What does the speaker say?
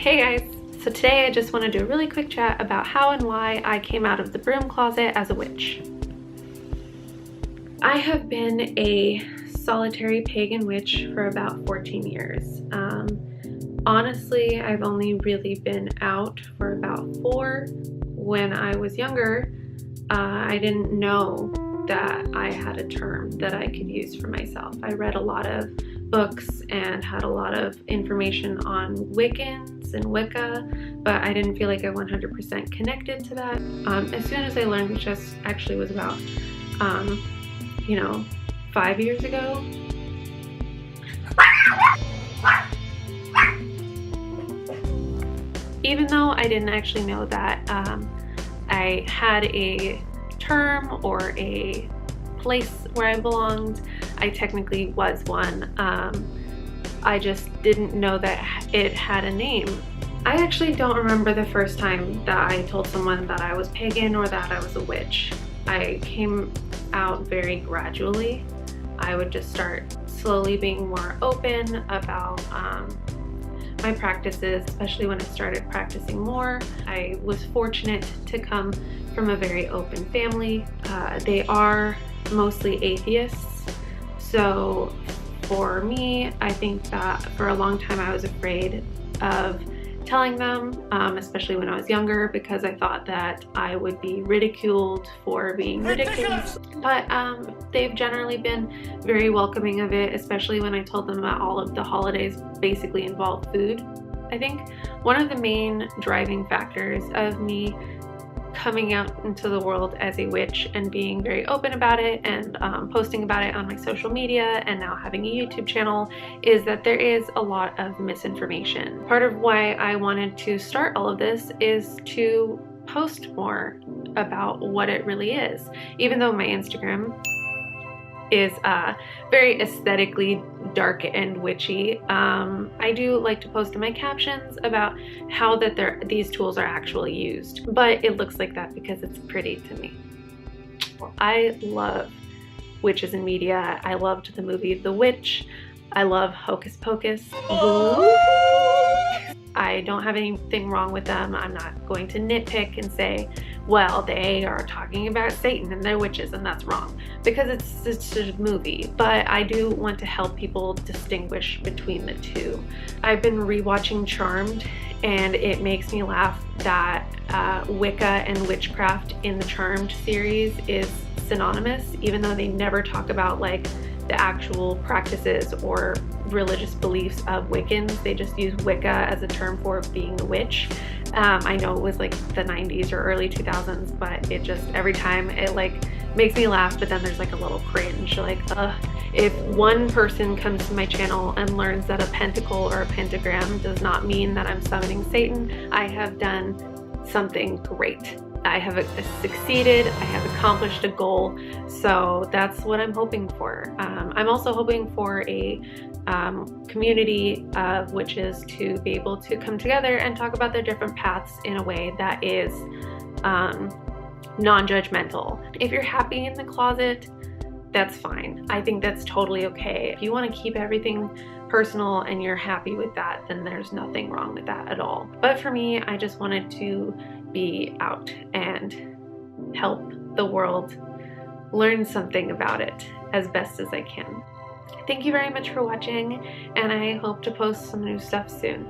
Hey guys! So today I just want to do a really quick chat about how and why I came out of the broom closet as a witch. I have been a solitary pagan witch for about 14 years. Honestly, I've only really been out for about 4. When I was younger, I didn't know that I had a term that I could use for myself. I read a lot of books and had a lot of information on Wiccans and Wicca, but I didn't feel like I 100% connected to that. As soon as I learned, which actually was about, 5 years ago. Even though I didn't actually know that I had a term or a place where I belonged, I technically was one. I just didn't know that it had a name. I actually don't remember the first time that I told someone that I was pagan or that I was a witch. I came out very gradually. I would just start slowly being more open about my practices, especially when I started practicing more. I was fortunate to come from a very open family. They are mostly atheists, so for me, I think that for a long time I was afraid of telling them, especially when I was younger, because I thought that I would be ridiculed for being ridiculous. But they've generally been very welcoming of it, especially when I told them that all of the holidays basically involve food. I think one of the main driving factors of me coming out into the world as a witch and being very open about it and posting about it on my social media and now having a YouTube channel is that there is a lot of misinformation. Part of why I wanted to start all of this is to post more about what it really is. Even though my Instagram is very aesthetically dark and witchy, I do like to post in my captions about how that these tools are actually used, but it looks like that because it's pretty to me. I love witches in media. I loved the movie The Witch. I love Hocus Pocus. I don't have anything wrong with them. I'm not going to nitpick and say, well, they are talking about Satan and they're witches and that's wrong, because it's a movie. But I do want to help people distinguish between the two. I've been rewatching Charmed, and it makes me laugh that Wicca and witchcraft in the Charmed series is synonymous, even though they never talk about like the actual practices or religious beliefs of Wiccans. They just use Wicca as a term for being a witch. I know it was like the 90s or early 2000s, but it just, every time it like makes me laugh, but then there's like a little cringe, like, if one person comes to my channel and learns that a pentacle or a pentagram does not mean that I'm summoning Satan, I have done something great. I have succeeded, I have accomplished a goal, so that's what I'm hoping for. I'm also hoping for a community of witches to be able to come together and talk about their different paths in a way that is non-judgmental. If you're happy in the closet, that's fine. I think that's totally okay. If you want to keep everything personal and you're happy with that, then there's nothing wrong with that at all. But for me, I just wanted to be out and help the world learn something about it as best as I can. Thank you very much for watching, and I hope to post some new stuff soon.